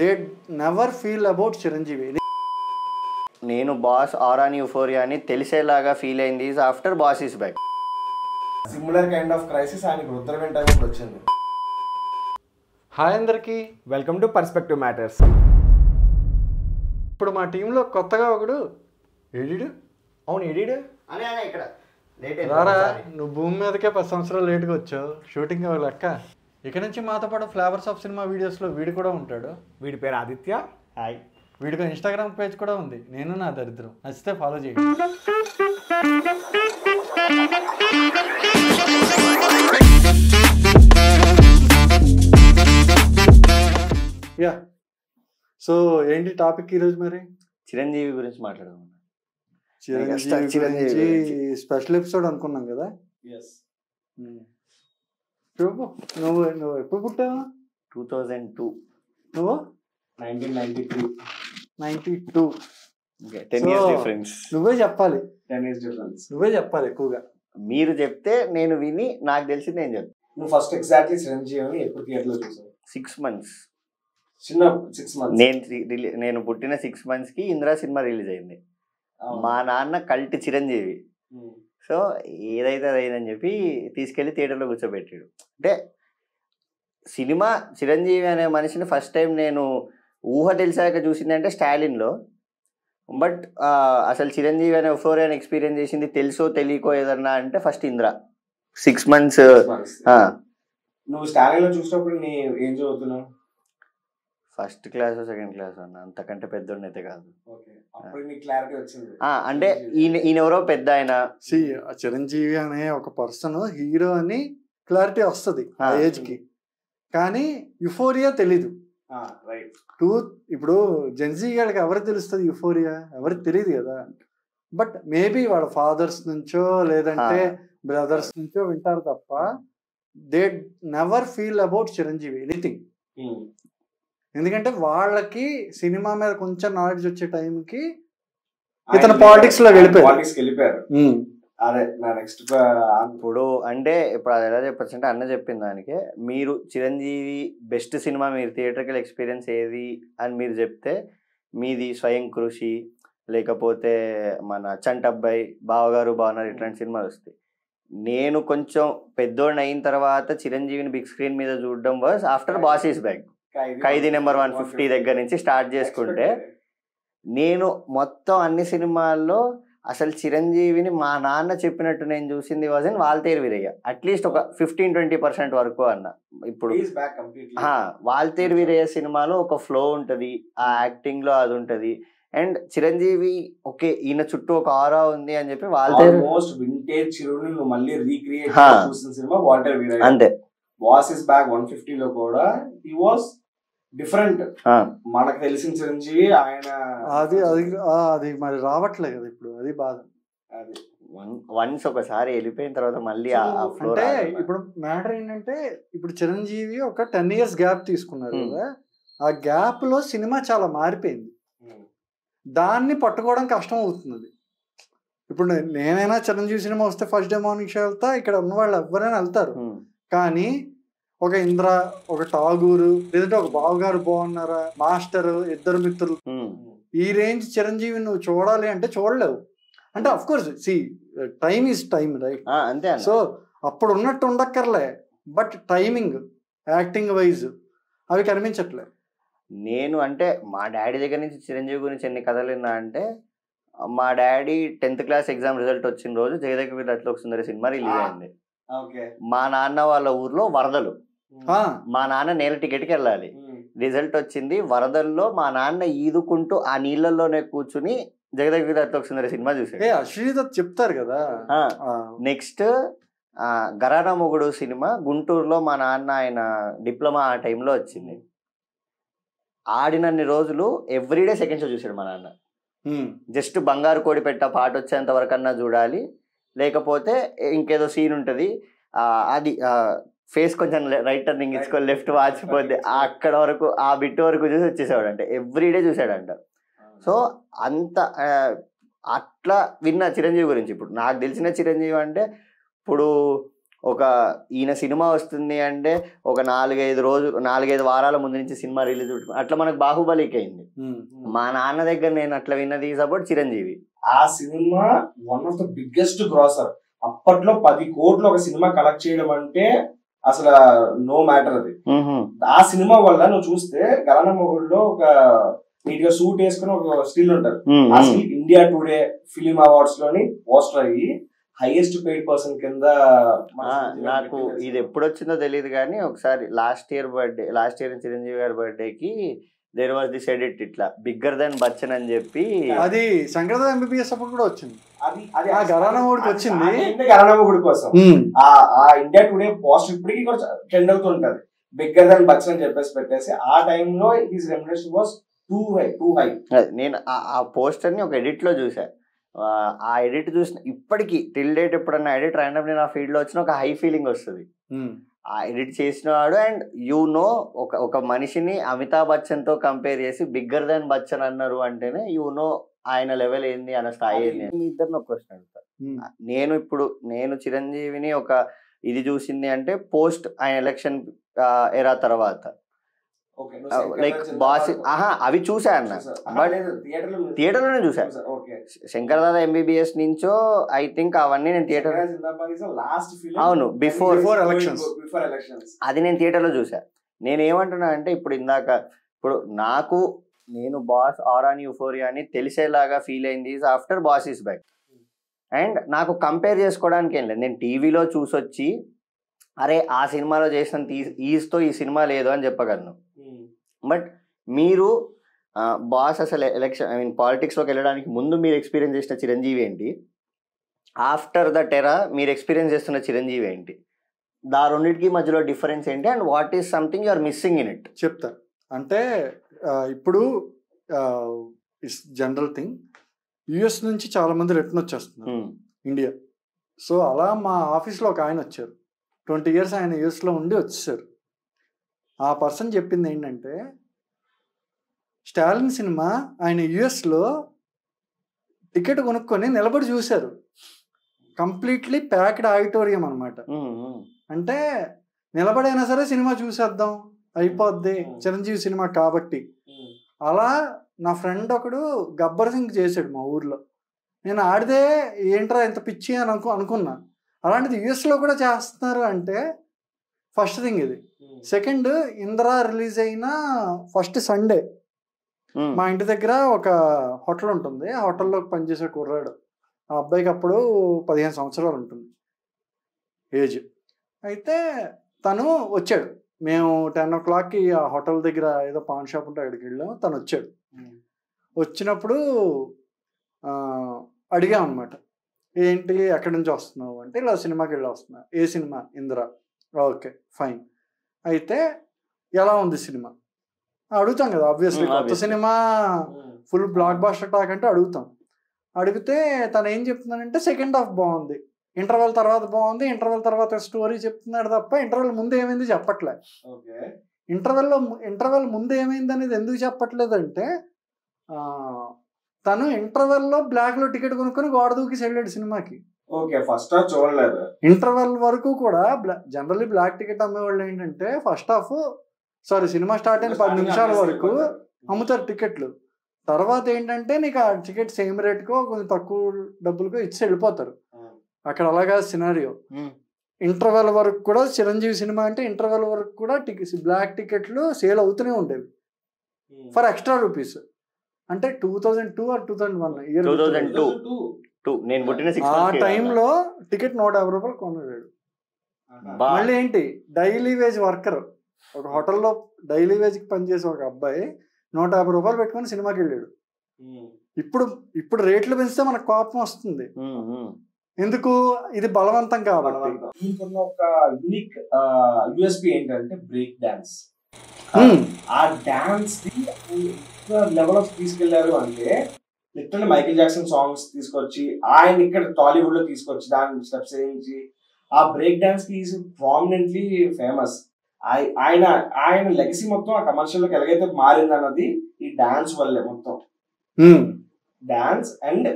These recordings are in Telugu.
They never feel about Chiranjeevi. నేను బాస్ ఆర్ ఆన్ యూఫోరియా అని తెలిసేలాగా ఫీల్ అయింది after boss is back. Similar kind of crisis ఆయనకి రుద్రవెంట కూడా వచ్చింది. హాయ్ అందరికీ, వెల్కమ్ టు పర్స్పెక్టివ్ మ్యాటర్స్. ఇప్పుడు మా టీంలో కొత్తగా ఒకడు ఎడిడు. అవును ఎడిడు అనే ఇక్కడ రారా, నువ్వు భూమి మీదకే 10 సంవత్సరాలు లేట్గా వచ్చావు. షూటింగ్ లెక్క. ఇక నుంచి మాతో పాటు ఫ్లేవర్స్ ఆఫ్ సినిమా వీడియోస్లో వీడు కూడా ఉంటాడు. వీడి పేరు ఆదిత్య. హాయ్. వీడికి ఇన్స్టాగ్రామ్ పేజ్ కూడా ఉంది, నేను నా దరిద్రం. నచ్చితే ఫాలో చేయండి. యా, సో ఏంటి టాపిక్ ఈరోజు? మరి చిరంజీవి గురించి మాట్లాడదాం. చిరంజీవి స్పెషల్ ఎపిసోడ్ అనుకున్నాం కదా. చెప్పు, నువ్వు ఎప్పుడు పుట్టావు? 2002. నువ్వు 1993. 92. 10 years difference. నువ్వే చెప్పాలి. 10 years difference. నువ్వే చెప్పాలి ఎక్కువగా. మీరు చెప్తే నేను విని నాకు తెలిసి నేను చెప్తాను. నువ్వు ఫస్ట్ ఎగ్జాక్ట్లీ చిరంజీవి ఎప్పుడు థియేటర్లో చూసావు? 6 months. చిన్న 6 months. నేను పుట్టిన 6 months కి ఇందిరా సినిమా రిలీజ్ అయింది. మా నాన్న కల్ట్ చిరంజీవి. సో ఏదైతే అదైందని చెప్పి తీసుకెళ్లి థియేటర్లో కూర్చోబెట్టాడు. అంటే సినిమా చిరంజీవి అనే మనిషిని ఫస్ట్ టైం నేను ఊహ తెలిసాక చూసిందంటే స్టాలిన్లో. బట్ అసలు చిరంజీవి అనే ఎఫోరియా ఎక్స్పీరియన్స్ చేసింది తెలుసో తెలియకో ఏదన్నా అంటే ఫస్ట్ ఇందిరా. 6 months. నువ్వు స్టాలిన్లో చూసినప్పుడు నీ ఏం చదువుతున్నావు? ఫస్ట్ క్లాస్ సెకండ్ క్లాస్ అన్న, అంతకంటే పెద్దోడిని అయితే కాదు. అంటే ఈయన ఎవరో పెద్ద ఆయన. చిరంజీవి అనే ఒక పర్సన్ హీరో అని క్లారిటీ వస్తుంది ఆ ఏజ్ కి, కానీ యుఫోరియా తెలీదు. ఇప్పుడు జెన్జీ గారికి ఎవరికి తెలుస్తుంది యుఫోరియా? ఎవరికి తెలియదు కదా. బట్ మేబీ వాళ్ళ ఫాదర్స్ నుంచో లేదంటే బ్రదర్స్ నుంచో వింటారు తప్ప they never feel about Chiranjeevi anything. ఎందుకంటే వాళ్ళకి సినిమా మీద కొంచెం నాలెడ్జ్ వచ్చే టైంకి ఇతను పాలిటిక్స్ లో వెళ్ళిపోయారు. ఇప్పుడు అంటే ఇప్పుడు అది ఎలా చెప్పచ్చు అంటే అన్న చెప్పిన దానికే మీరు చిరంజీవి బెస్ట్ సినిమా మీరు థియేటర్కి ఎక్స్పీరియన్స్ ఏది అని మీరు చెప్తే మీది స్వయం కృషి, లేకపోతే మన చంటబ్బాయి, బావగారు బావనారు, ఇట్లాంటి సినిమాలు వస్తాయి. నేను కొంచెం పెద్దోడిని అయిన తర్వాత చిరంజీవిని బిగ్ స్క్రీన్ మీద చూడడం was after boss is back. Khaidi number 150 దగ్గర నుంచి స్టార్ట్ చేసుకుంటే నేను మొత్తం అన్ని సినిమాల్లో అసలు చిరంజీవిని మా నాన్న చెప్పినట్టు నేను చూసింది was in Waltair Veerayya. At least ఒక 15-20% వరకు అన్న. ఇప్పుడు వాల్తేరు వీరయ్య సినిమాలో ఒక ఫ్లో ఉంటుంది, ఆ యాక్టింగ్ లో అది ఉంటుంది. అండ్ చిరంజీవి ఓకే ఈయన చుట్టూ ఒక ఆరా ఉంది అని చెప్పి వాల్తేరు అంతే. బాస్ ఇస్ బ్యాక్ 150 లో కూడా హి వాస్ డిఫరెంట్. మనకు తెలిసిన చిరంజీవి ఆయన అది మరి రావట్లేదు కదా ఇప్పుడు. అది బాధ. అది వన్స్ ఒకసారి వెళ్ళిపోయిన తర్వాత మళ్ళీ అంటే ఇప్పుడు మ్యాటర్ ఏంటంటే ఇప్పుడు చిరంజీవి ఒక 10 years గ్యాప్ తీసుకున్నారు కదా. ఆ గ్యాప్ లో సినిమా చాలా మారిపోయింది. దాన్ని పట్టుకోవడం కష్టం అవుతుంది. ఇప్పుడు నేనైనా చిరంజీవి సినిమా వస్తే ఫస్ట్ డే మార్నింగ్ షో వెళ్తా, ఇక్కడ ఉన్న వాళ్ళు ఎవరైనా వెళ్తారు. కానీ ఒక ఇంద్ర, ఒక టాగూరు, లేదంటే ఒక బావగారు బాగున్నారా, మాస్టర్, ఇద్దరు మిత్రులు, ఈ రేంజ్ చిరంజీవి నువ్వు చూడాలి అంటే చూడలేవు. అంటే of course time is time right. అంతే. సో అప్పుడు ఉన్నట్టు ఉండక్కర్లే, బట్ టైమింగ్, యాక్టింగ్ వైజ్ అవి కనిపించట్లే. నేను అంటే మా డాడీ దగ్గర నుంచి చిరంజీవి గురించి ఎన్ని కథలు విన్నా అంటే, మా daddy 10th class exam result వచ్చిన రోజు జగదేక వీరుడు సుందరి సినిమా రిలీజ్ అయింది. మా నాన్న వాళ్ళ ఊర్లో వరదలు, మా నాన్న నేల టికెట్కి వెళ్ళాలి. రిజల్ట్ వచ్చింది, వరదల్లో మా నాన్న ఈదుకుంటూ ఆ నీళ్ళల్లోనే కూర్చుని జగదేక వీరుడు సుందరి సినిమా చూసాడు. చెప్తారు కదా. నెక్స్ట్ గరానా మొగుడు సినిమా గుంటూరులో మా నాన్న ఆయన డిప్లొమా ఆ టైంలో వచ్చింది. ఆడినన్ని రోజులు ఎవ్రీడే సెకండ్ షో చూసాడు మా నాన్న. జస్ట్ బంగారు కోడి పెట్ట పాట వచ్చేంత వరకన్నా చూడాలి, లేకపోతే ఇంకేదో సీన్ ఉంటుంది అది ఫేస్ కొంచెం రైట్ టర్నింగ్ ఇచ్చుకొని లెఫ్ట్ వాచిపోద్ది, అక్కడ వరకు ఆ బిట్ వరకు చూసి వచ్చేసాడు. అంటే ఎవ్రీడే చూసాడంట. సో అంత అట్లా విన్న చిరంజీవి గురించి. ఇప్పుడు నాకు తెలిసిన చిరంజీవి అంటే ఇప్పుడు ఒక ఈయన సినిమా వస్తుంది అంటే ఒక 4-5 వారాల ముందు నుంచి సినిమా రిలీజ్ అట్లా మనకు బాహుబలికి అయింది. మా నాన్న దగ్గర నేను అట్లా విన్నది సపోర్ట్ చిరంజీవి. ఆ cinema one of the biggest grosser. అప్పట్లో 10 కోట్లు ఒక సినిమా కలెక్ట్ చేయడం అంటే అసలు నో మ్యాటర్ అది. ఆ సినిమా వల్ల నువ్వు చూస్తే గలానా మొగుడులో ఒక నీట్ గా సూట్ వేసుకుని ఒక స్టిల్ ఉంటారు. ఆ still India today film awards లోని పోస్టర్ అయ్యి హైయెస్ట్ పెయిడ్ పర్సన్ కింద. నాకు ఇది ఎప్పుడు వచ్చిందో తెలియదు కానీ ఒకసారి లాస్ట్ ఇయర్ చిరంజీవి గారి బర్త్డేకి దేర్ వాజ్ దిస్ ఎడిట్ ఇట్లా బిగ్గర్ దెన్ బచ్చన్ అని చెప్పి, అది శంకర్దాస్ ఎంబీబీఎస్ అప్పుడు కూడా వచ్చింది. అది గరానా మొగుడికి వచ్చింది. గరానా మొగుడి కోసం ఆ ఇండియా టుడే పోస్టర్ ఇప్పటికీ కూడా ట్రెండ్ అవుతుంటది. బిగ్గర్ దెన్ బచ్చన్ అని చెప్పేసి పెట్టేసి ఆ టైంలో his remuneration was two high. నేను ఆ పోస్టర్ ని ఒక ఎడిట్ లో చూసా. ఆ ఎడిట్ చూసిన ఇప్పటికీ టిల్ డేట్ ఎప్పుడన్నా ఎడిట్ ర్యాండమ్ నా ఫీల్డ్ లో వచ్చిన ఒక హై ఫీలింగ్ వస్తుంది. ఆ ఎడిట్ చేసిన వాడు అండ్ ఒక మనిషిని అమితాబ్ బచ్చన్ తో కంపేర్ చేసి బిగ్గర్ దాన్ బచ్చన్ అన్నారు అంటేనే ఆయన లెవెల్ ఏంది అన్న స్థాయి ఏంది. మీ ఇద్దరిని ఒక క్వశ్చన్ అడుగుతా. నేను చిరంజీవిని ఒక ఇది చూసింది అంటే పోస్ట్ ఆయన ఎలక్షన్ ఎరా తర్వాత లైక్ బాస్ అవి చూసా అన్న, బట్ థియేటర్లోనే చూసా. శంకర్దాదా ఎంబీబీఎస్ నుంచో ఐ థింక్ అవన్నీ నేను థియేటర్, అవును బిఫోర్ అది నేను థియేటర్లో చూసా. నేను ఏమంటున్నా అంటే ఇప్పుడు నేను బాస్ ఆరాన్ యూఫోరియా అని తెలిసేలాగా ఫీల్ అయింది after boss is back. And నాకు కంపేర్ చేసుకోవడానికి ఏం లేదు, నేను టీవీలో చూసొచ్చి అరే ఆ సినిమాలో చేసిన ఈజ్తో ఈ సినిమా లేదు అని చెప్పగలను. బట్ మీరు బాస్ అసలు పాలిటిక్స్లోకి వెళ్ళడానికి ముందు మీరు ఎక్స్పీరియన్స్ చేసిన చిరంజీవి ఏంటి, ఆఫ్టర్ ద టెరా మీరు ఎక్స్పీరియన్స్ చేస్తున్న చిరంజీవి ఏంటి, దా రెండింటికి మధ్యలో డిఫరెన్స్ ఏంటి, and what is something you are missing in it చెప్తా. అంటే ఇప్పుడు ఇట్స్ జనరల్ థింగ్, యుఎస్ నుంచి చాలా మంది రిటర్న్ వచ్చేస్తున్నారు ఇండియా. సో అలా మా ఆఫీస్లో ఒక ఆయన వచ్చారు, 20 years ఆయన యుఎస్లో ఉండి వచ్చేసారు. ఆ పర్సన్ చెప్పింది ఏంటంటే స్టాలిన్ సినిమా ఆయన యుఎస్లో టికెట్ కొనుక్కొని నిలబడి చూశారు. కంప్లీట్లీ ప్యాక్డ్ ఆడిటోరియం అనమాట. అంటే నిలబడైనా సరే సినిమా చూసేద్దాం అయిపోద్ది చిరంజీవి సినిమా కాబట్టి. అలా నా ఫ్రెండ్ ఒకడు గబ్బర్ సింగ్ చేశాడు మా ఊర్లో. నేను ఆడితే ఏంట్రా ఇంత పిచ్చి అని అనుకున్నా. అలాంటిది యుఎస్లో కూడా చేస్తున్నారు అంటే ఫస్ట్ థింగ్ ఇది. సెకండ్, ఇంద్ర రిలీజ్ అయిన ఫస్ట్ సండే మా ఇంటి దగ్గర ఒక హోటల్ ఉంటుంది. ఆ హోటల్లో పనిచేసే కుర్రాడు, ఆ అబ్బాయికి అప్పుడు 15 సంవత్సరాలు ఉంటుంది ఏజ్. అయితే తను వచ్చాడు. మేము 10 o'clockకి ఆ హోటల్ దగ్గర ఏదో పాన్ షాప్ ఉంటే అక్కడికి వెళ్ళాము. తను వచ్చాడు. వచ్చినప్పుడు అడిగాం అనమాట, ఏంటి ఎక్కడి నుంచి వస్తున్నావు అంటే ఇలా సినిమాకి వెళ్ళి వస్తున్నా. ఏ సినిమా? ఇంద్ర. Okay fine. అయితే ఎలా ఉంది సినిమా అడుగుతాం కదా, ఆబ్వియస్లీ కొత్త సినిమా ఫుల్ బ్లాక్ బాస్టర్ టాక్ అంటే అడుగుతాం. అడిగితే తను ఏం చెప్తున్నానంటే సెకండ్ హాఫ్ బాగుంది, ఇంటర్వెల్ తర్వాత బాగుంది, ఇంటర్వెల్ తర్వాత స్టోరీ చెప్తున్నాడు తప్ప ఇంటర్వెల్ ముందు ఏమైంది చెప్పట్లే. ఇంటర్వెల్ ముందు ఏమైంది అనేది ఎందుకు చెప్పట్లేదంటే తను ఇంటర్వెల్లో బ్లాక్ లో టికెట్ కొనుక్కొని గోడ దూకి వెళ్ళాడు సినిమాకి. ఇంటర్వెల్ వరకు కూడా జనరల్లీ బ్లాక్ టికెట్ అమ్మేవాళ్ళు ఏంటంటే సినిమా స్టార్ట్ అయిన 10 నిమిషాల వరకు అమ్ముతారు టికెట్లు. తర్వాత ఏంటంటే నీకు ఆ టికెట్ సేమ్ రేట్కో కొంచెం తక్కువ డబ్బులకో ఇచ్చి వెళ్ళిపోతారు. అక్కడ అలాగా సినారియో. ఇంటర్వెల్ వరకు కూడా చిరంజీవి సినిమా అంటే ఇంటర్వెల్ వరకు కూడా బ్లాక్ టికెట్లు సేల్ అవుతూనే ఉండేవి ఫర్ ఎక్స్ట్రా రూపీస్. అంటే 2002 or 2001 ఇయర్, 2002 నేను పుట్టిన ఆ టైంలో టికెట్ 150 రూపాయలు కొన్నాడు. మళ్ళీ ఏంటి, డైలీ వేజ్ వర్కర్ ఒక హోటల్లో డైలీ వేజ్కి పనిచేసే ఒక అబ్బాయి 150 రూపాయలు పెట్టుకొని సినిమాకి వెళ్ళాడు. ఇప్పుడు రేట్లు పెంచితే మనకు కోపం వస్తుంది. ఎందుకు? ఇది బలవంతం కాబట్టి. ఒక యూనిక్ యూఎస్పీ ఏంటంటే బ్రేక్ డాన్స్. ఆ డాన్స్ లెవెల్ ఆఫ్ తీసుకెళ్లారు అంటే లిటరల్లీ మైకేల్ జాక్సన్ సాంగ్స్ తీసుకొచ్చి ఆయన ఇక్కడ టాలీవుడ్ లో తీసుకొచ్చి దాని స్టెప్స్ వేయించి ఆ బ్రేక్ డాన్స్ కి ఈజ్ ప్రామినెంట్లీ ఫేమస్. ఆయన లెగసీ మొత్తం ఆ కమర్షియల్ లోకి ఎలాగైతే మారింది అన్నది ఈ డాన్స్ వల్లే మొత్తం. డాన్స్ అండ్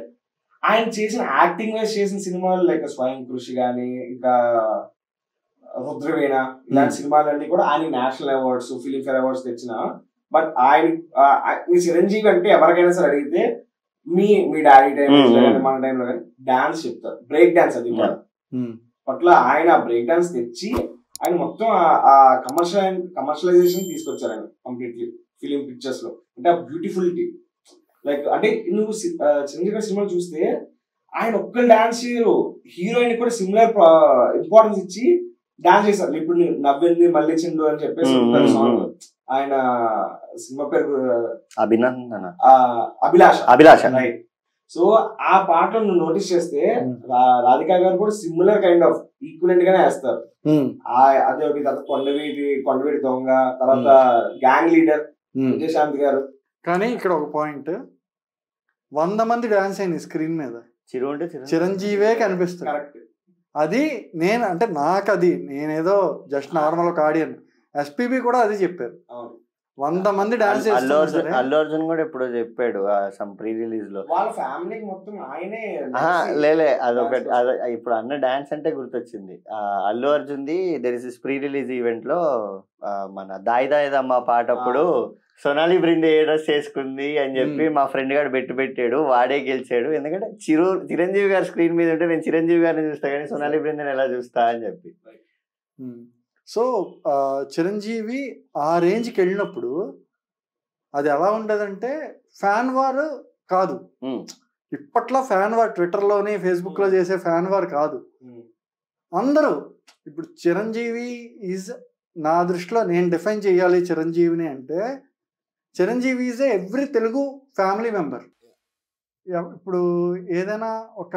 ఆయన చేసిన యాక్టింగ్ వైజ్ చేసిన సినిమాలు లైక్ స్వయం కృషి గానీ ఇంకా రుద్రవీణ ఇలాంటి సినిమాలన్నీ కూడా ఆయన నేషనల్ అవార్డ్స్ ఫిలింఫేర్ అవార్డ్స్ తెచ్చిన. బట్ ఆయన మీ చిరంజీవి అంటే ఎవరికైనా సరే అడిగితే మీ డాడీ టైం మన టైంలో కానీ డాన్స్ చెప్తారు, బ్రేక్ డాన్స్. అది కూడా పట్ల ఆయన బ్రేక్ డాన్స్ తెచ్చి ఆయన మొత్తం ఆ కమర్షియలైజేషన్ తీసుకొచ్చారు ఆయన కంప్లీట్లీ ఫిలిం పిక్చర్స్ లో. అంటే ఆ బ్యూటిఫుల్టీ లైక్ అంటే నువ్వు చిరంజీవి గారి సినిమాలు చూస్తే ఆయన ఒక్కరు డాన్స్ చేయరు, హీరోయిన్ కూడా సిమిలర్ ఇంపార్టెన్స్ ఇచ్చి డాన్స్ చేశారు. ఇప్పుడు నవ్వింది మళ్ళీ చిండు అని చెప్పేసి సాంగ్, ఆయన సినిమా పేరు అభిలాష రైట్. సో ఆ పాటలు నువ్వు నోటీస్ చేస్తే రాధికా గారు కూడా సిమిలర్ కైండ్ ఆఫ్ ఈక్వలెంట్ గానే వేస్తారు. అదే ఒకటి, తర్వాత కొండవీటి దొంగ, తర్వాత గ్యాంగ్ లీడర్ విజయశాంతి గారు. కానీ ఇక్కడ ఒక పాయింట్, 100 మంది డాన్స్ అయింది స్క్రీన్ మీద, చిరంజీవే కనిపిస్తుంది. కరెక్ట్. అది నేను అంటే నాకు అది నేనేదో జస్ట్ నార్మల్ ఒక ఆడియన్. ఎస్పీబీ కూడా అది చెప్పారు, 100 మంది డాన్స్. అల్లు అర్జున్ కూడా ఎప్పుడో చెప్పాడు సమ్ ప్రీ రిలీజ్ లో వాళ్ళ ఫ్యామిలీకి మొత్తం ఆయనే. లేలే అదొకటి, ఇప్పుడు అన్న డాన్స్ అంటే గుర్తొచ్చింది. Allu Arjun the there is pre release event లో మన దాయి దాయిదమ్మ పాట అప్పుడు సోనాలి బ్రిందే ఏ డ్రెస్ చేసుకుంది అని చెప్పి మా ఫ్రెండ్ గారు పెట్టాడు, వాడే గెలిచాడు. ఎందుకంటే చిరంజీవి గారు స్క్రీన్ మీద ఉంటే నేను చిరంజీవి గారిని చూస్తా కానీ సోనాలి బ్రిందేని ఎలా చూస్తా అని చెప్పి. సో చిరంజీవి ఆ రేంజ్కి వెళ్ళినప్పుడు అది ఎలా ఉండదంటే ఫ్యాన్ వార్ కాదు, ఇప్పట్లో ఫ్యాన్ వార్ ట్విట్టర్లోని ఫేస్బుక్లో చేసే ఫ్యాన్ వార్ కాదు. అందరూ ఇప్పుడు చిరంజీవి ఈజ్, నా దృష్టిలో నేను డిఫైన్ చేయాలి చిరంజీవిని అంటే, Chiranjeevi is every Telugu family member. ఇప్పుడు ఏదైనా ఒక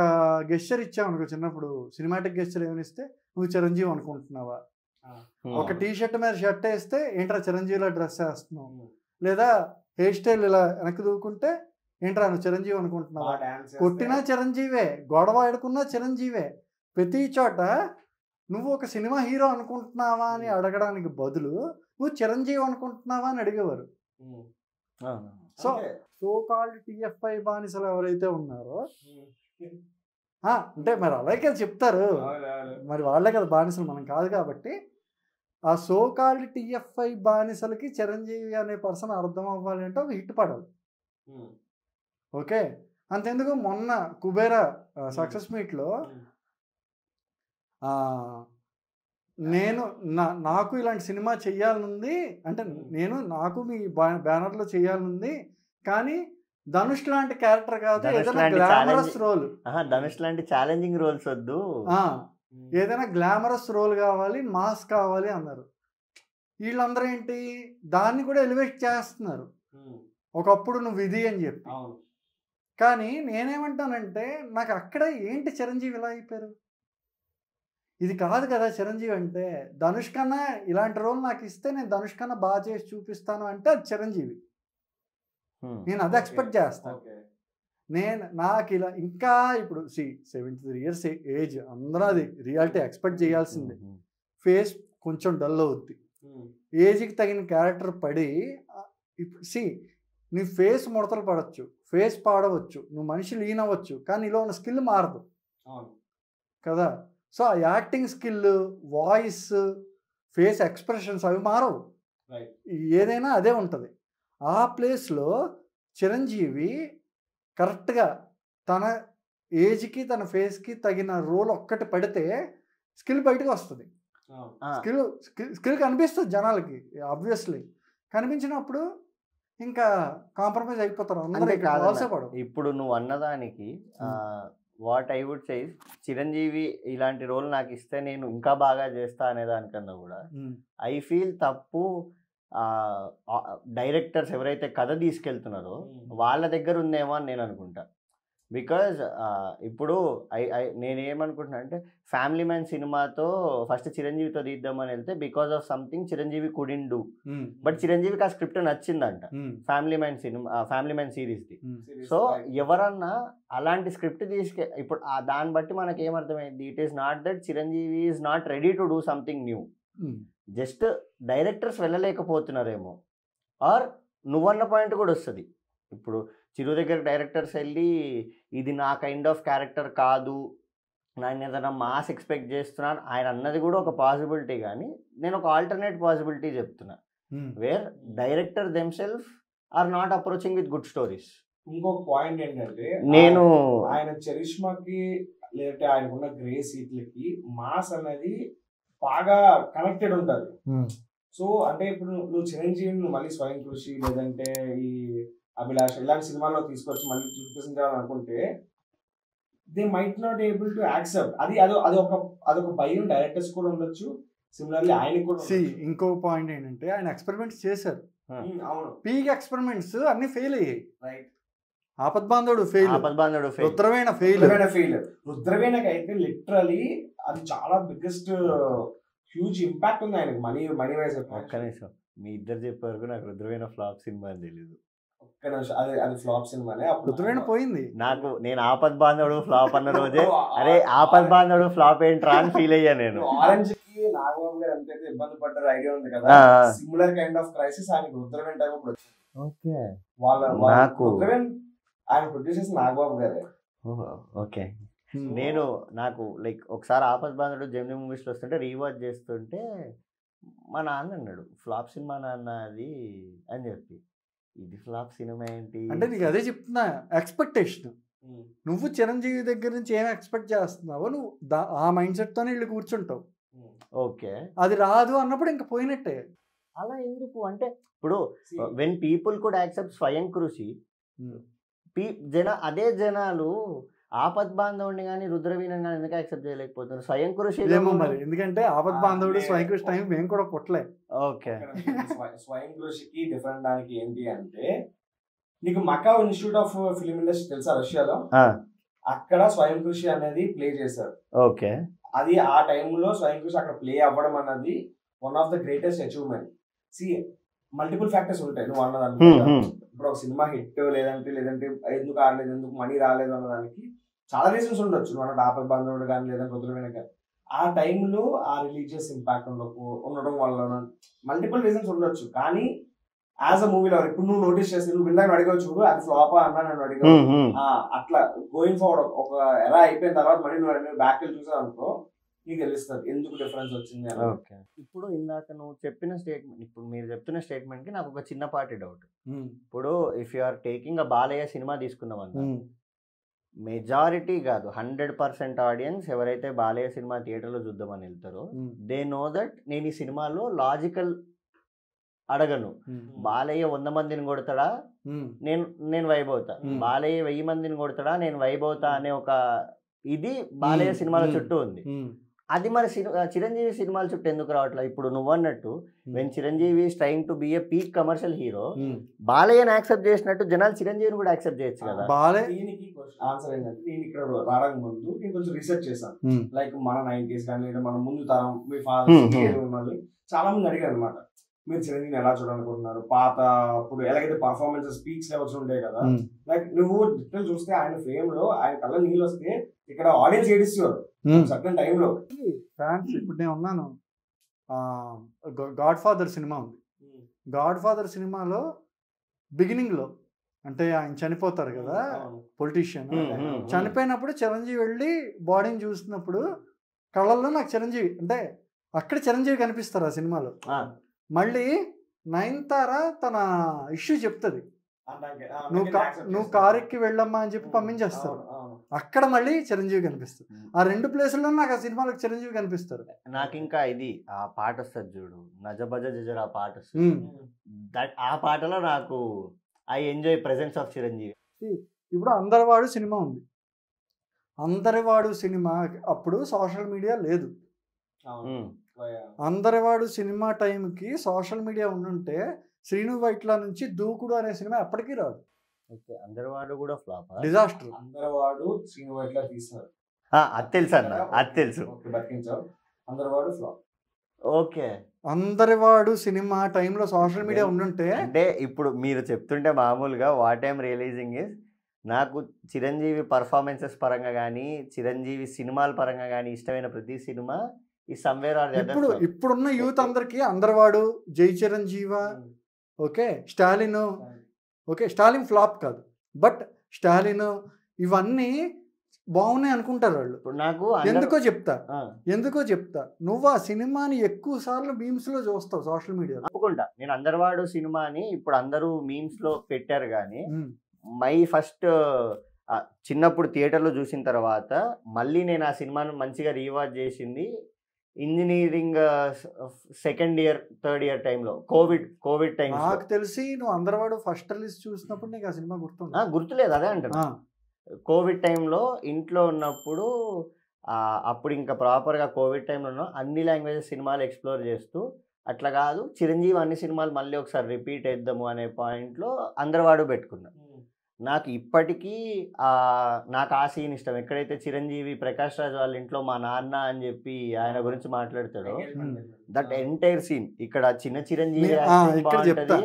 గెస్చర్ ఇచ్చామనుకో, చిన్నప్పుడు సినిమాటిక్ గెస్చర్ ఏమైనా ఇస్తే నువ్వు చిరంజీవి అనుకుంటున్నావా, ఒక టీ షర్ట్ మీద షర్ట్ వేస్తే ఏంట్రా చిరంజీవిలో డ్రెస్ వేస్తున్నావు, లేదా హెయిర్ స్టైల్ ఇలా వెనక్కి దూకుంటే ఏంట్రా నువ్వు చిరంజీవి అనుకుంటున్నావా, కొట్టినా చిరంజీవే, గొడవ ఆడుకున్నా చిరంజీవే. ప్రతి చోట నువ్వు ఒక సినిమా హీరో అనుకుంటున్నావా అని అడగడానికి బదులు నువ్వు చిరంజీవి అనుకుంటున్నావా అని అడిగేవారు. సో కాల్డ్ టిఎఫ్ఐ బానిసలు ఎవరైతే ఉన్నారో అంటే మరి అలాగే చెప్తారు, మరి వాళ్ళే కదా బానిసలు, మనం కాదు. కాబట్టి ఆ సో కాల్డ్ టిఎఫ్ఐ బానిసలకి చిరంజీవి అనే పర్సన్ అర్థం అవ్వాలి అంటే ఒక హిట్ పడాలి. ఓకే, అంతెందుకు మొన్న కుబేరా సక్సెస్ మీట్లో నాకు ఇలాంటి సినిమా చెయ్యాలనుంది అంటే, నాకు మీ బ్యానర్లో చెయ్యాలనుంది, కానీ ధనుష్ లాంటి క్యారెక్టర్ కాదు, ఏదైనా గ్లామరస్ రోల్, ధనుష్ లాంటి ఛాలెంజింగ్ రోల్స్ వద్దు, ఏదైనా గ్లామరస్ రోల్ కావాలి, మాస్ కావాలి అన్నారు. వీళ్ళందరూ ఏంటి దాన్ని కూడా ఎలివేట్ చేస్తున్నారు, ఒకప్పుడు నువ్వు ఇది అని చెప్పి. కానీ నేనేమంటానంటే, నాకు అక్కడ ఏంటి చిరంజీవి ఇలా అయిపోయారు, ఇది కాదు కదా చిరంజీవి అంటే. ధనుష్ కన్నా ఇలాంటి రోల్ నాకు ఇస్తే నేను ధనుష్ కన్నా బాగా చేసి చూపిస్తాను అంటే అది చిరంజీవి, నేను అది ఎక్స్పెక్ట్ చేస్తాను. నాకు ఇలా ఇంకా ఇప్పుడు 73 years ఏజ్, అందరూ అది రియాలిటీ ఎక్స్పెక్ట్ చేయాల్సిందే. ఫేస్ కొంచెం డల్ అవుద్ది, ఏజ్కి తగిన క్యారెక్టర్ పడి. నీ ఫేస్ ముడతలు పడవచ్చు, ఫేస్ పాడవచ్చు, నువ్వు మనిషి లీన్ అవ్వచ్చు, కానీ నీలో ఉన్న స్కిల్ మారదు కదా. సో ఆ acting skill, voice, face expressions అవి మారవు, ఏదైనా అదే ఉంటుంది. ఆ ప్లేస్లో చిరంజీవి కరెక్ట్గా తన ఏజ్కి తన ఫేస్కి తగిన రోల్ ఒక్కటి పడితే స్కిల్ బయటకు వస్తుంది. స్కిల్ కనిపిస్తుంది జనాలకి, ఆబ్వియస్లీ. కనిపించినప్పుడు ఇంకా కాంప్రమైజ్ అయిపోతారు అందరూ. ఇప్పుడు నువ్వు అన్నదానికి what I would say, Chiranjeevi ఇలాంటి రోల్ నాకు ఇస్తే నేను ఇంకా బాగా చేస్తా అనే దానికన్నా కూడా ఐ ఫీల్ తప్పు డైరెక్టర్స్ ఎవరైతే కథ తీసుకెళ్తున్నారో వాళ్ళ దగ్గర ఉందేమో అని నేను అనుకుంటా. బికాజ్ ఇప్పుడు నేనేమనుకుంటున్నా అంటే, ఫ్యామిలీ మ్యాన్ సినిమాతో ఫస్ట్ చిరంజీవితో తీద్దామని వెళ్తే because of something Chiranjeevi couldn't do, but చిరంజీవికి ఆ స్క్రిప్ట్ నచ్చిందంట ఫ్యామిలీ మ్యాన్ సిరీస్ది. సో ఎవరన్నా అలాంటి స్క్రిప్ట్ ఇప్పుడు దాన్ని బట్టి మనకి ఏమర్థమైంది, it is not that Chiranjeevi is not ready to do something new, just directors వెళ్ళలేకపోతున్నారేమో. ఆర్ నువ్వన్న పాయింట్ కూడా వస్తుంది, ఇప్పుడు చిరు దగ్గర డైరెక్టర్స్ వెళ్ళి ఇది నా కైండ్ ఆఫ్ క్యారెక్టర్ కాదు, నేను ఏదైనా మాస్ ఎక్స్పెక్ట్ చేస్తున్నాను, ఆయన అన్నది కూడా ఒక పాసిబిలిటీ, కానీ నేను ఒక ఆల్టర్నేట్ పాసిబిలిటీ చెప్తున్నా, where director themselves are not approaching with good stories. ఇంకొక పాయింట్ ఏంటంటే నేను ఆయన చరిష్మాకి లేదంటే ఆయనకున్న గ్రేస్ సీట్లకి మాస్ అనేది బాగా కనెక్టెడ్ ఉంటుంది. సో అంటే ఇప్పుడు నువ్వు చిరంజీవిని మళ్ళీ స్వయం కృషి లేదంటే ఈ అభిలాష్ ఇలాంటి సినిమాల్లో తీసుకొచ్చి మళ్ళీ చూపించాలని అనుకుంటే they might not able to accept. అదొక భయం డైరెక్టర్స్ కూడా ఉండొచ్చు, సిమిలర్లీ ఆయనకు కూడా. ఇంకో పాయింట్ ఏంటంటే ఆయన ఎక్స్పెరిమెంట్స్ చేశారు. అవును, పీక్ ఎక్స్పెరిమెంట్స్ అన్ని ఫెయిల్ అయ్యాయి. Right. Aapadbandhavudu fail, Rudraveena fail. రుద్రవీణకి అయితే లిటరలీ అది చాలా బిగ్గెస్ట్ హ్యూజ్ ఇంపాక్ట్ ఉంది ఆయనకు మనీ వైజ్. ఒక్క నిమిషం, మీ ఇద్దరు చెప్పే వరకు నాకు రుద్రవీణ ఫ్లాప్ సినిమా అని తెలీదు. అది ఫ్లాప్ సినిమానే. రుద్రవీణ పోయింది. నేను ఆపద్బాంధవుడు ఫ్లాప్ అన్న రోజే అరే ఆపద్బాంధవుడు ఫ్లాప్ ఏంట్రా అని ఫీల్ అయ్యా నేను. ఆరెంజ్ కి నాగబాబు గారు ఎంతైతే ఇబ్బంది పడ్డారు ఐడియా ఉంది కదా, సిమిలర్ కైండ్ ఆఫ్ క్రైసిస్ ఆయనకు రుద్రవీణ టైం అప్పుడు వచ్చింది. ఓకే, రుద్రవీణ ఆయన ప్రొడ్యూసర్స్ నాగబాబు గారే. ఓకే, నాకు లైక్ ఒకసారి ఆపద్బాంధవుడు జెమినీ మూవీస్లో వస్తుంటే రీవాచ్ చేస్తుంటే మా నాన్న అన్నాడు ఫ్లాప్ సినిమా నాన్న అది అని చెప్పి, ఇది ఫ్లాప్ సినిమా ఏంటి అంటే నీకు అదే చెప్తున్నా, ఎక్స్పెక్టేషన్. నువ్వు చిరంజీవి దగ్గర నుంచి ఏం ఎక్స్పెక్ట్ చేస్తున్నావో నువ్వు ఆ మైండ్ సెట్ తోనే వీళ్ళు కూర్చుంటావు. ఓకే, అది రాదు అన్నప్పుడు ఇంకా పోయినట్టే. అలా ఎందుకు అంటే ఇప్పుడు వెన్ పీపుల్ కుడ్ యాక్సెప్ట్ స్వయం కృషి, అదే జనాలు ఆపద్బాంధవుడిని కానీ రుద్రవీణని కానీ ఎందుకు యాక్సెప్ట్ చేయలేకపోతున్నారు? స్వయం కృషి మరి ఎందుకంటే ఆపద్బాంధవుడు స్వయం కృషి టైం మేము కూడా పుట్టలే. ఓకే, స్వయం కృషికి డిఫరెంట్ దానికి ఏంటి అంటే, నీకు Macau institute of film industry తెలుసా రష్యాలో? అక్కడ స్వయం కృషి అనేది ప్లే చేశారు. ఓకే, అది ఆ టైంలో స్వయం కృషి అక్కడ ప్లే అవ్వడం అన్నది one of the greatest achievement. See multiple factors ఉంటాయి నువ్వు అన్నదానికి. ఇప్పుడు ఒక సినిమా హిట్ లేదంటే ఎందుకు ఆడలేదు, ఎందుకు మనీ రాలేదు అన్నదానికి చాలా రీజన్స్ ఉండొచ్చు. నువ్వు అన్నట్టు ఆపద్బాంధవుడు కానీ లేదంటే రుద్రవీణ కానీ ఆ టైంలో ఆ రిలీజియస్ ఇంపాక్ట్ ఉండడం వల్ల మల్టిపుల్ రీజన్స్ ఉండొచ్చు. కానీ యాజ్ అ మూవీలో ఇప్పుడు నువ్వు నోటీస్ చేస్తే నువ్వు ఇందాక అడిగావు చూడు, అది ఫ్లాపా అన్నా నన్ను అడిగావు. అట్లా గోయింగ్ ఫార్వర్డ్ ఒక ఎరా అయిపోయిన తర్వాత మళ్ళీ నువ్వు బ్యాక్ వెళ్ళి చూసావు అనుకో, నీకు తెలుస్తుంది ఎందుకు డిఫరెన్స్ వచ్చింది. ఓకే, ఇప్పుడు ఇందాక నువ్వు చెప్పిన స్టేట్మెంట్, ఇప్పుడు మీరు చెప్తున్న స్టేట్మెంట్ కి నాకు ఒక చిన్నపాటి డౌట్. ఇప్పుడు if you are taking a Balayya సినిమా తీసుకున్నామన్నా, మెజారిటీ కాదు 100% ఆడియన్స్ ఎవరైతే బాలయ్య సినిమా థియేటర్లో చూద్దామని వెళ్తారో దే నో దట్ నేను ఈ సినిమాలో లాజికల్ అడగను. బాలయ్య 100 మందిని కొడతాడా, నేను వైబ్ అవుతా. బాలయ్య 1000 మందిని కొడతాడా, నేను వైబ్ అవుతా అనే ఒక ఇది బాలయ్య సినిమాల చుట్టూ ఉంది. అది మరి చిరంజీవి సినిమాల చుట్టూ ఎందుకు రావట్లేదు? ఇప్పుడు నువ్వు అన్నట్టు when Chiranjeevi is trying to be a peak commercial hero, బాలయ్యని యాక్సెప్ట్ చేసినట్టు జనాలు చిరంజీవిని కూడా యాక్సెప్ట్ చేయొచ్చు కదా. దీనికి ఆన్సర్ ఏంటంటే, నేను ఇక్కడ రావడానికి ముందు నేను కొంచెం రీసెర్చ్ చేశాను. లైక్ మన 90s కానీ లేదా మన ముందు తరం మీ ఫాదర్ ఉన్నది చాలా మంది అడిగారు అనమాట, మీరు చిరంజీవిని ఎలా చూడాలనుకుంటున్నారు, పాత అప్పుడు ఎలాగైతే పర్ఫార్మెన్సెస్ స్పీక్స్ లెవెల్స్ ఉంటాయి కదా, లైక్ నువ్వు డిజిటల్ చూస్తే ఆయన ఫేమ్ లో ఆయన కళ్ళ నీళ్ళు వస్తే ఇక్కడ ఆడియన్స్ ఏడిస్తారు సర్టన్ టైంలో ఫ్యాన్స్. ఇప్పుడు నేను ఉన్నాను, గాడ్ ఫాదర్ సినిమా ఉంది. గాడ్ ఫాదర్ సినిమాలో బిగినింగ్ లో అంటే ఆయన చనిపోతారు కదా పొలిటీషియన్, చనిపోయినప్పుడు చిరంజీవి వెళ్ళి బాడీని చూసినప్పుడు కళ్ళల్లో నాకు చిరంజీవి అంటే అక్కడ చిరంజీవి కనిపిస్తారు ఆ సినిమాలో. మళ్ళీ నయనతార తన ఇష్యూ చెప్తుంది, నువ్వు కారు ఎక్కి వెళ్ళమ్మా అని చెప్పి పంపించేస్తారు. అక్కడ మళ్ళీ చిరంజీవి కనిపిస్తారు. ఆ 2 ప్లేసుల్లో నాకు ఆ సినిమాలో చిరంజీవి కనిపిస్తారు. నాకు ఇంకా ఇది ఆ పాట వస్తుంది చూడు, నజబజ జజర్, ఆ పాట వస్తుంది. ఆ పాటలో నాకు I enjoy presence of Chiranjeevi. ఇప్పుడు అందరివాడు సినిమా ఉంది. అందరివాడు సినిమా అప్పుడు సోషల్ మీడియా లేదు. అందరివాడు సినిమా టైంకి సోషల్ మీడియా ఉండుంటే శ్రీను వైట్ల నుంచి దూకుడు అనే సినిమా ఎప్పటికీ రాదు. అందరివాడు కూడా ఫ్లాప్, డిజాస్టర్. అందరివాడు శ్రీను వైట్ల తీస్తారు, అది తెలుసు అన్న, అది తెలుసు. అందరివాడు ఫ్లాప్. ఓకే, అందరివాడు సినిమా టైంలో సోషల్ మీడియా ఉండుంటే అంటే ఇప్పుడు మీరు చెప్తుంటే మామూలుగా వాట్ ఐమ్ రియలైజింగ్ ఇస్, నాకు చిరంజీవి పర్ఫార్మెన్సెస్ పరంగా కానీ చిరంజీవి సినిమాల పరంగా కానీ ఇష్టమైన ప్రతి సినిమా ఈ సమ్వేర్ ఆర్ ఇప్పుడు ఇప్పుడున్న యూత్ అందరికి Andarivaadu, Jai Chiranjeeva, okay Stalin, okay Stalin flop కాదు బట్ స్టాలిన్, ఇవన్నీ బాగున్నాయి అనుకుంటారు వాళ్ళు. ఇప్పుడు నాకు ఎందుకో చెప్తా నువ్వు ఆ సినిమాని ఎక్కువ సార్లు మీమ్స్ లో చూస్తావు సోషల్ మీడియాలో. అనుకుంటా నేను అందరివాడు సినిమాని ఇప్పుడు అందరూ మీమ్స్ లో పెట్టారు, కానీ మై ఫస్ట్ చిన్నప్పుడు థియేటర్లో చూసిన తర్వాత మళ్ళీ నేను ఆ సినిమాను మంచిగా రీవాచ్ చేసింది engineering second year third year టైంలో, కోవిడ్ టైం. నాకు తెలిసి నువ్వు అందరివాడు ఫస్ట్ రిలీజ్ చూసినప్పుడు నీకు ఆ సినిమా గుర్తులేదు, అదే అంటున్నా. కోవిడ్ టైంలో ఇంట్లో ఉన్నప్పుడు అప్పుడు ఇంకా ప్రాపర్గా కోవిడ్ టైంలో అన్ని లాంగ్వేజెస్ సినిమాలు ఎక్స్ప్లోర్ చేస్తూ, అట్లా కాదు చిరంజీవి అన్ని సినిమాలు మళ్ళీ ఒకసారి రిపీట్ చేద్దాము అనే పాయింట్లో అందరివాడు పెట్టుకున్నా. నాకు ఇప్పటికీ నాకు ఆ సీన్ ఇష్టం, ఎక్కడైతే చిరంజీవి ప్రకాష్ రాజ్ వాళ్ళ ఇంట్లో మా నాన్న అని చెప్పి ఆయన గురించి మాట్లాడతాడో, దట్ ఎంటైర్ సీన్. ఇక్కడ చిన్న చిరంజీవి బాగుంటది,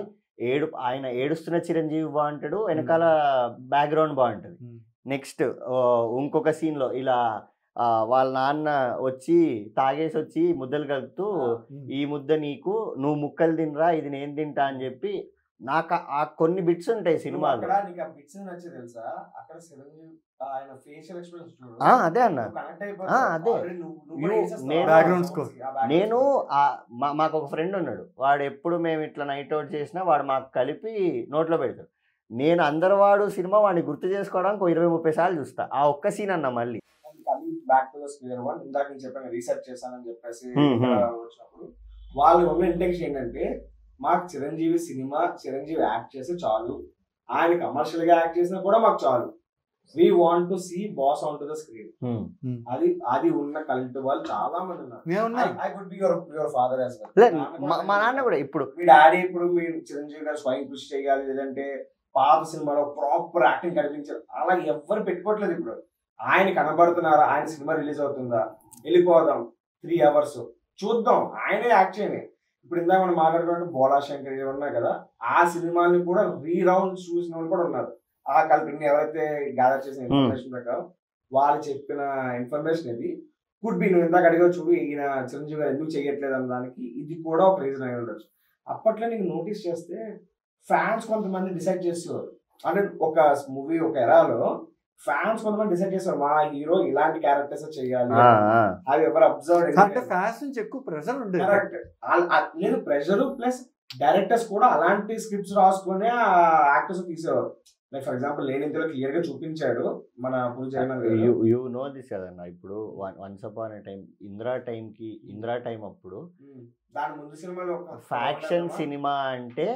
ఆయన ఏడుస్తున్న చిరంజీవి బాగుంటాడు, వెనకాల బ్యాక్గ్రౌండ్ బాగుంటది. నెక్స్ట్ ఇంకొక సీన్లో ఇలా వాళ్ళ నాన్న వచ్చి తాగేసి వచ్చి ముద్దలు కలుపుతూ, ఈ ముద్ద నీకు, నువ్వు ముక్కలు తినరా, ఇది నేను తింటా అని చెప్పి, నాకు ఆ కొన్ని బిట్స్ ఉంటాయి సినిమాలో. అదే అన్న, అదే నేను మాకు ఒక ఫ్రెండ్ ఉన్నాడు, వాడు ఎప్పుడు మేము ఇట్లా నైట్ అవుట్ చేసినా వాడు మాకు కలిపి నోట్లో పెడతాడు. నేను అందరివాడు సినిమా వాడిని గుర్తు చేసుకోవడానికి 20-30 సార్లు చూస్తా, ఆ ఒక్క సీన్ అన్న. మళ్ళీ back to the square one, ఇందాక నేను చెప్పాను రీసెర్చ్ చేశానని చెప్పేసి వచ్చినప్పుడు వాళ్ళు ఉన్న ఇంటెన్షన్ ఏంటంటే, మాకు చిరంజీవి సినిమా, చిరంజీవి యాక్ట్ చేస్తే చాలు, ఆయన కమర్షియల్ గా యాక్ట్ చేసినా కూడా మాకు చాలు, we want to see boss on to the screen. అది ఉన్న కల్ట్ వాళ్ళు చాలా మంది ఉన్నారు. I could be your father as well. మా నాన్న కూడా ఇప్పుడు మీ డాడీ ఇప్పుడు మీరు చిరంజీవి గారు స్వయం కృషి చేయాలి, లేదంటే పాత సినిమాలో ప్రాపర్ యాక్టింగ్ కనిపించారు, అలా ఎవ్వరు పెట్టుకోవట్లేదు. ఇప్పుడు ఆయన కనబడుతున్నారా, ఆయన సినిమా రిలీజ్ అవుతుందా, వెళ్ళిపోదాం 3 hours చూద్దాం, ఆయనే యాక్ట్ చేయని. ఇప్పుడు ఇందాక మనం మాట్లాడుకుంటే బోలా శంకర్ ఉన్నాయి కదా, ఆ సినిమాని కూడా రీరౌండ్ చూసిన వాళ్ళు కూడా ఉన్నారు. ఆ కల్పిని ఎవరైతే గ్యాదర్ చేసిన ఇన్ఫర్మేషన్ ప్రకారం వాళ్ళు చెప్పిన ఇన్ఫర్మేషన్ ఇది కుడ్ బి, నువ్వు ఇందాక అడిగా చూడు ఈయన చిరంజీవి గారు ఎందుకు చేయట్లేదు అన్న దానికి ఇది కూడా ఒక రీజన్ అయి ఉండొచ్చు. అప్పట్లో నీకు నోటీస్ చేస్తే ఫ్యాన్స్ కొంతమంది డిసైడ్ చేసేవారు, అంటే ఒక మూవీ ఒక ఎరాలో ఫ్యాన్స్ కొంతమంది డిసైడ్ చేస్తారు మా హీరో ఇలాంటి క్యారెక్టర్స్ చేయాలి, అవి ఎవరు అబ్జర్వ్ అంటే ఫ్యాన్స్ నుంచి ఎక్కువ ప్రెషర్ ఉండేది. లేదు, ప్రెషర్ ప్లస్ డైరెక్టర్స్ కూడా అలాంటి స్క్రిప్ట్స్ రాసుకునే ఆ యాక్టర్స్ తీసేవారు. లైక్ ఫర్ ఎగ్జాంపుల్ లేనింతలో క్లియర్ గా చూపించాడు మన పూరి జగన్నాథ్ గారు. యు నో దిస్ కదన్న, ఇప్పుడు once upon a time Indira time అప్పుడు దాని ముందు సినిమాలో ఫ్యాక్షన్ సినిమా అంటే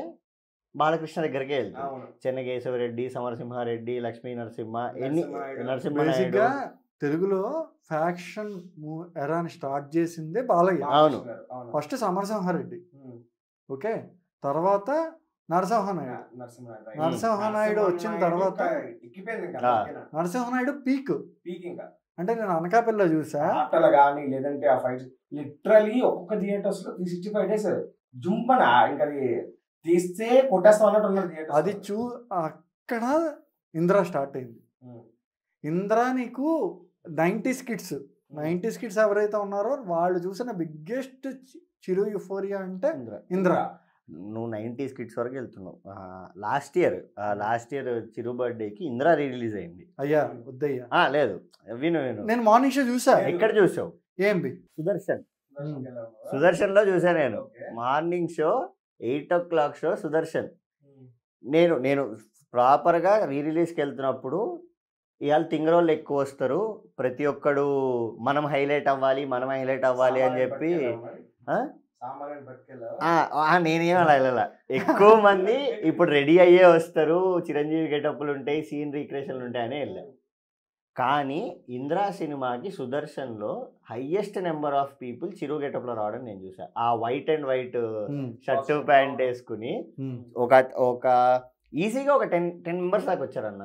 బాలకృష్ణ దగ్గరికే వెళ్తాం. చెన్నకేశవరెడ్డి, సమరసింహారెడ్డి, లక్ష్మీ నరసింహనాయుడు. తెలుగులో ఫ్యాక్షన్ ఎరాని స్టార్ట్ చేసిందే బాలయ్య. అవును, ఫస్ట్ సమరసింహారెడ్డి, ఓకే, తర్వాత నరసింహనాయుడు వచ్చిన తర్వాత నరసింహనాయుడు పీక్. అంటే నేను అనకాపల్లిలో చూసా కానీ, లేదంటే ఆ ఫైట్ లిటరలీ ఒక్కొక్క థియేటర్స్ లో 365 days జుంపన ఇంకా తీస్తే కొట్టేస్తా అన్నట్టు ఉన్నారు. అది అక్కడ ఇంద్రా స్టార్ట్ అయింది. ఇంద్రా నీకు 90s కిడ్స్ ఎవరైతే ఉన్నారో వాళ్ళు చూసిన బిగ్గెస్ట్ చిరు యూఫోరియా అంటే ఇంద్రా. నువ్వు 90s కిడ్స్ వరకు వెళ్తున్నావు. లాస్ట్ ఇయర్ చిరు బర్త్డేకి ఇంద్రా రిలీజ్ అయింది. అయ్యా వద్దయ్యా, లేదు విను, నేను మార్నింగ్ షో చూసా. ఎక్కడ చూసావు? సుదర్శన్ లో చూసా నేను. Morning show 8 o'clock show Sudarshan. నేను ప్రాపర్గా రిలీజ్కి వెళ్తున్నప్పుడు ఇవాళ తింగరోళ్ళు ఎక్కువ వస్తారు, ప్రతి ఒక్కడు మనం హైలైట్ అవ్వాలి అని చెప్పి నేనేం అలా వెళ్ళాల. ఎక్కువ మంది ఇప్పుడు రెడీ అయ్యే వస్తారు, చిరంజీవి గెటప్లు ఉంటాయి, సీన్ రీక్రియేషన్లు ఉంటాయి అని వెళ్ళారు. కానీ ఇంద్రా సినిమాకి సుదర్శన్లో హైయెస్ట్ నెంబర్ ఆఫ్ పీపుల్ చిరు గెటప్లో రావడం నేను చూసా. ఆ white and white shirt pant వేసుకుని ఒక ఈజీగా ఒక 10 members దాకా వచ్చారన్న.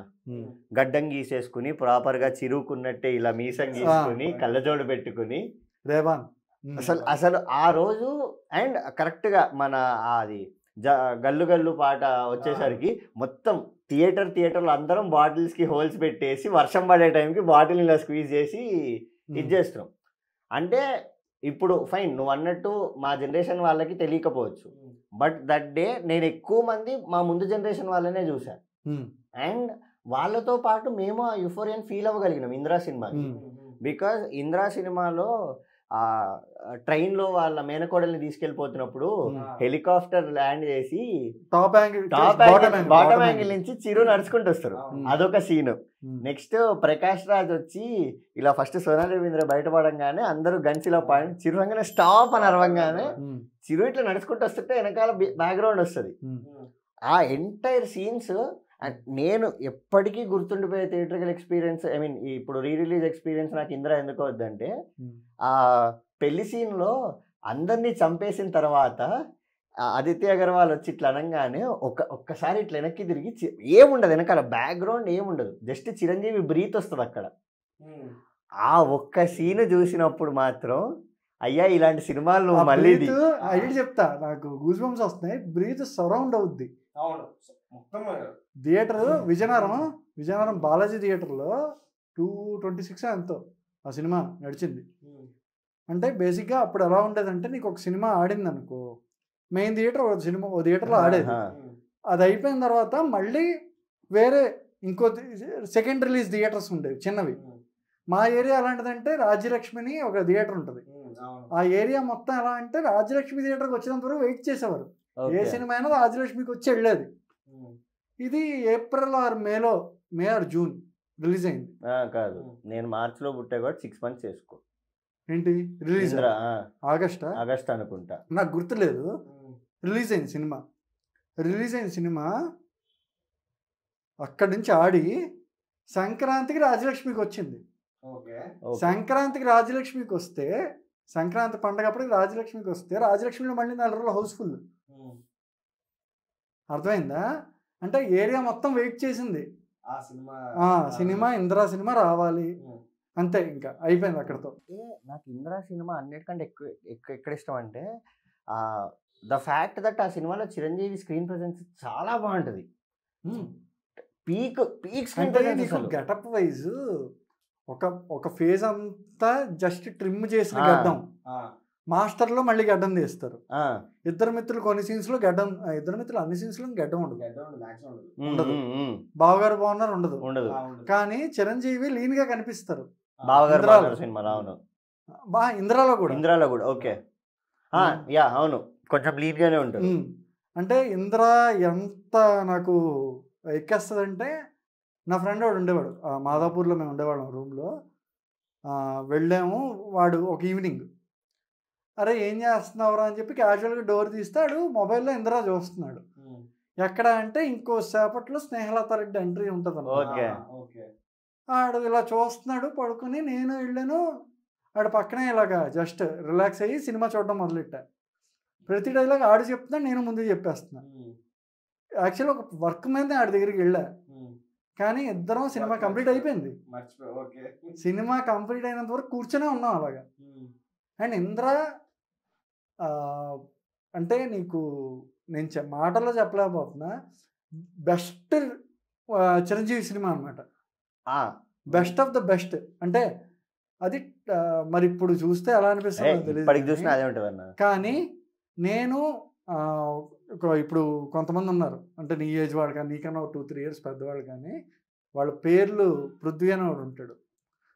గడ్డం గీసేసుకుని ప్రాపర్గా చిరుకున్నట్టే ఇలా మీసం గీసుకుని కళ్ళజోడు పెట్టుకుని అసలు ఆ రోజు. అండ్ కరెక్ట్గా మన అది గల్లు గల్లు పాట వచ్చేసరికి మొత్తం థియేటర్లో అందరం బాటిల్స్కి హోల్స్ పెట్టేసి వర్షం పడే టైంకి బాటిల్ ఇలా స్క్వీజ్ చేసి ఇది చేస్తున్నాం. అంటే ఇప్పుడు ఫైన్, నువ్వు అన్నట్టు మా జనరేషన్ వాళ్ళకి తెలియకపోవచ్చు, బట్ దట్ డే నేను ఎక్కువ మంది మా ముందు జనరేషన్ వాళ్ళనే చూశాను. అండ్ వాళ్ళతో పాటు మేము ఆ యుఫోరియాని ఫీల్ అవ్వగలిగినాం ఇంద్రా సినిమాకి. బికాజ్ ఇంద్రా సినిమాలో ఆ ట్రైన్లో వాళ్ళ మేనకోడల్ని తీసుకెళ్ళిపోతున్నప్పుడు హెలికాప్టర్ ల్యాండ్ చేసి బాటమ్ యాంగిల్ నుంచి చిరు నడుచుకుంటూ వస్తారు, అదొక సీన్. నెక్స్ట్ ప్రకాష్ రాజ్ వచ్చి ఇలా ఫస్ట్ సోనాలి రవీంద్ర బయటపడంగానే అందరూ గన్సిలో పాడి చిరు రంగానే స్టాప్ అని అరవంగానే చిరు ఇట్లా నడుచుకుంటూ వస్తుంటే వెనకాల బ్యాక్గ్రౌండ్ వస్తుంది. ఆ ఎంటైర్ సీన్స్ నేను ఎప్పటికీ గుర్తుండిపోయే థియేటర్కల్ ఎక్స్పీరియన్స్. ఐ మీన్ ఇప్పుడు రీ రిలీజ్ ఎక్స్పీరియన్స్ నాకు ఇంద్రా ఎందుకు వద్దంటే, ఆ పెళ్లి సీన్లో అందరినీ చంపేసిన తర్వాత ఆదిత్య అగర్వాల్ వచ్చి ఇట్లా అనగానే ఒక్కసారి ఇట్లా వెనక్కి తిరిగి ఏముండదు వెనకాల బ్యాక్గ్రౌండ్ ఏముండదు, జస్ట్ చిరంజీవి బ్రీత్ వస్తుంది అక్కడ. ఆ ఒక్క సీన్ చూసినప్పుడు మాత్రం అయ్యా ఇలాంటి సినిమాలు నువ్వు మళ్ళీ చెప్తా, నాకు గూస్ బంప్స్ వస్తున్నాయి. బ్రీత్ సరౌండ్ అవుద్ది. థియేటర్ విజయనగరం బాలాజీ థియేటర్లో 226 ఎంతో ఆ సినిమా నడిచింది. అంటే బేసిక్గా అప్పుడు ఎలా ఉండేదంటే, నీకు ఒక సినిమా ఆడింది అనుకో, మెయిన్ థియేటర్ ఓ థియేటర్లో ఆడేది. అది అయిపోయిన తర్వాత మళ్ళీ వేరే ఇంకో సెకండ్ రిలీజ్ థియేటర్స్ ఉండేవి చిన్నవి. మా ఏరియా అలాంటిదంటే రాజ్యలక్ష్మిని ఒక థియేటర్ ఉంటుంది. ఆ ఏరియా మొత్తం ఎలా అంటే రాజ్యలక్ష్మి థియేటర్కి వచ్చినంత వరకు వెయిట్ చేసేవారు. ఏ సినిమా అయినా రాజ్యలక్ష్మికి వచ్చి వెళ్ళేది. ఇది April are May are June release అయింది. కాదు, నేను మార్చిలో పుట్టే కూడా 6 months చేసుకో. ఏంటి రిలీజ్? ఆగస్ట్ అనుకుంటా, నాకు గుర్తులేదు. రిలీజ్ అయిన సినిమా అక్కడి నుంచి ఆడి సంక్రాంతికి రాజలక్ష్మికి వచ్చింది. సంక్రాంతికి రాజలక్ష్మికి వస్తే, సంక్రాంతి పండగ అప్పటికి రాజలక్ష్మికి వస్తే, రాజలక్ష్మిలో మళ్ళీ 4 రోజులు హౌస్ఫుల్. అర్థమైందా? అంటే ఏరియా మొత్తం వెయిట్ చేసింది సినిమా ఇంద్రా సినిమా రావాలి అంతే, ఇంకా అయిపోయింది అక్కడతో. నాకు ఇంద్రా సినిమా అన్నిటికంటే ఎక్కడ ఇష్టం అంటే ద ఫ్యాక్ట్ దట్ ఆ సినిమాలో చిరంజీవి స్క్రీన్ ప్రెజెన్స్ చాలా బాగుంటుంది. Peak screen presence. Getup wise ఒక ఫేజ్ అంతా జస్ట్ ట్రిమ్ చేసిన గడ్డం, మాస్టర్లో మళ్ళీ గడ్డం తీస్తారు. ఇద్దరు మిత్రులు కొన్ని సీన్స్ లో గడ్డం, ఇద్దరు మిత్రులు అన్ని సీన్స్ లో గడ్డం ఉండదు. బావగారు బాగున్నారు ఉండదు. కానీ చిరంజీవి లీన్ గా కనిపిస్తారు. ఇంద్రాలో కూడా ఓకే, అవును, కొంచెం లీన్ గానే ఉంటుంది. అంటే ఇంద్ర ఎంత నాకు ఎక్కేస్తుందంటే, నా ఫ్రెండ్ వాడు ఉండేవాడు మాదాపూర్లో, మేము ఉండేవాళ్ళం రూమ్లో. వెళ్ళాము, వాడు ఒక ఈవినింగ్ అరే ఏం చేస్తున్నావురా అని చెప్పి క్యాజువల్గా డోర్ తీస్తాడు, మొబైల్లో ఇంద్రా చూస్తున్నాడు. ఎక్కడ అంటే ఇంకో సేపట్లో స్నేహలత రెడ్డి ఎంట్రీ ఉంటుంది అన్నమాట. ఆడు ఇలా చూస్తున్నాడు పడుకుని, నేను వెళ్ళాను ఆడు పక్కనే ఇలాగా జస్ట్ రిలాక్స్ అయ్యి సినిమా చూడడం మొదలెట్టా. ప్రతి డైలాగ్ ఆడు చెప్తున్నా, నేను ముందు చెప్పేస్తున్నా. యాక్చువల్లీ ఒక వర్క్ మీద ఆడి దగ్గరికి వెళ్ళా, కానీ ఇద్దరం సినిమా కంప్లీట్ అయిపోయింది. సినిమా కంప్లీట్ అయినంత వరకు కూర్చొనే ఉన్నాం అలాగా. అండ్ ఇంద్రా అంటే నీకు నేను మాటల్లో చెప్పలేకపోతున్నా, బెస్ట్ చిరంజీవి సినిమా అనమాట. Best of the best. అంటే అది మరి ఇప్పుడు చూస్తే ఎలా అనిపిస్తుందో తెలియదు, కానీ నేను ఇప్పుడు కొంతమంది ఉన్నారు అంటే నీ ఏజ్ వాడు కానీ, నీకన్నా 2-3 years పెద్దవాళ్ళు కానీ, వాళ్ళ పేర్లు పృథ్వీ అని వాడు ఉంటాడు.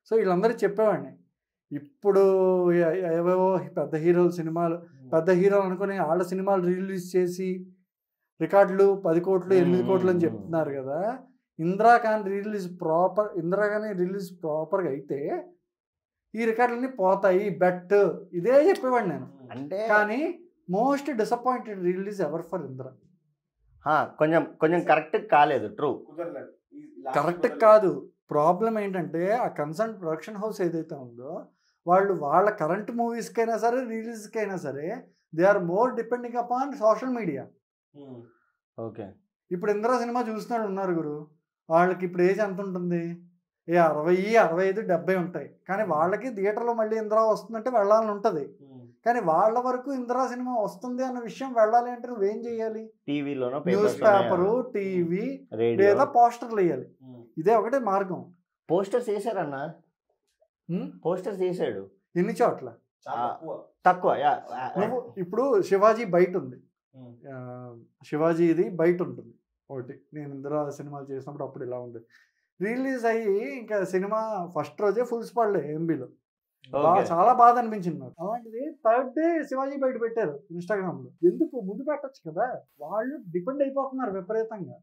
సో వీళ్ళందరూ చెప్పేవాడిని, ఇప్పుడు ఏవేవో పెద్ద సినిమాలు పెద్ద హీరోలు అనుకుని వాళ్ళ సినిమాలు రిలీజ్ చేసి రికార్డులు 10 కోట్లు 8 కోట్లు అని చెప్తున్నారు కదా. ఇందిరా కానీ రిలీజ్ ప్రాపర్గా అయితే ఈ రికార్డులన్నీ పోతాయి, బెట్ ఇదే చెప్పేవాడు నేను. అంటే కానీ most disappointed release ever for Indira. కొంచెం కరెక్ట్ కాలేదు. ట్రూ, కరెక్ట్ కాదు. ప్రాబ్లం ఏంటంటే ఆ కన్సర్న్ ప్రొడక్షన్ హౌస్ ఏదైతే ఉందో, వాళ్ళు వాళ్ళ కరెంట్ మూవీస్కైనా సరే రిలీజ్కైనా సరే they are more depending upon social media. Okay, ఇప్పుడు ఇందిరా సినిమా చూస్తున్నాడు ఉన్నారు గురు, వాళ్ళకి ఇప్పుడు ఏజ్ ఎంత ఉంటుంది? 60, 65, 70 ఉంటాయి. కానీ వాళ్ళకి థియేటర్లో మళ్ళీ ఇందిరా వస్తుందంటే వెళ్ళాలని ఉంటుంది. కానీ వాళ్ళ వరకు ఇందిరా సినిమా వస్తుంది అన్న విషయం వెళ్ళాలి అంటే నువ్వేం చేయాలి? టీవీలోనో, న్యూస్ పేపరు, టీవీ లేదా పోస్టర్లు వేయాలి. ఇదే ఒకటే మార్గం. పోస్టర్స్ వేసారన్నా, పోస్టర్స్ వేసాడు ఎన్ని చోట్ల, తక్కువ. ఇప్పుడు శివాజీ బయట ఉంది, శివాజీది బయట ఉంటుంది ఒకటి నేను ఇందులో సినిమాలు చేసినప్పుడు అప్పుడు ఇలా ఉంది. రిలీజ్ అయ్యి ఇంకా సినిమా ఫస్ట్ రోజే ఫుల్ స్పాడ్లే ఎంబీలో. చాలా బాధ అనిపించింది నాకు. అలాంటిది థర్డ్ డే శివాజీ బయట పెట్టారు ఇన్స్టాగ్రామ్ లో. ఎందుకు ముందు పెట్టచ్చు కదా, వాళ్ళు డిపెండ్ అయిపోతున్నారు విపరీతంగా.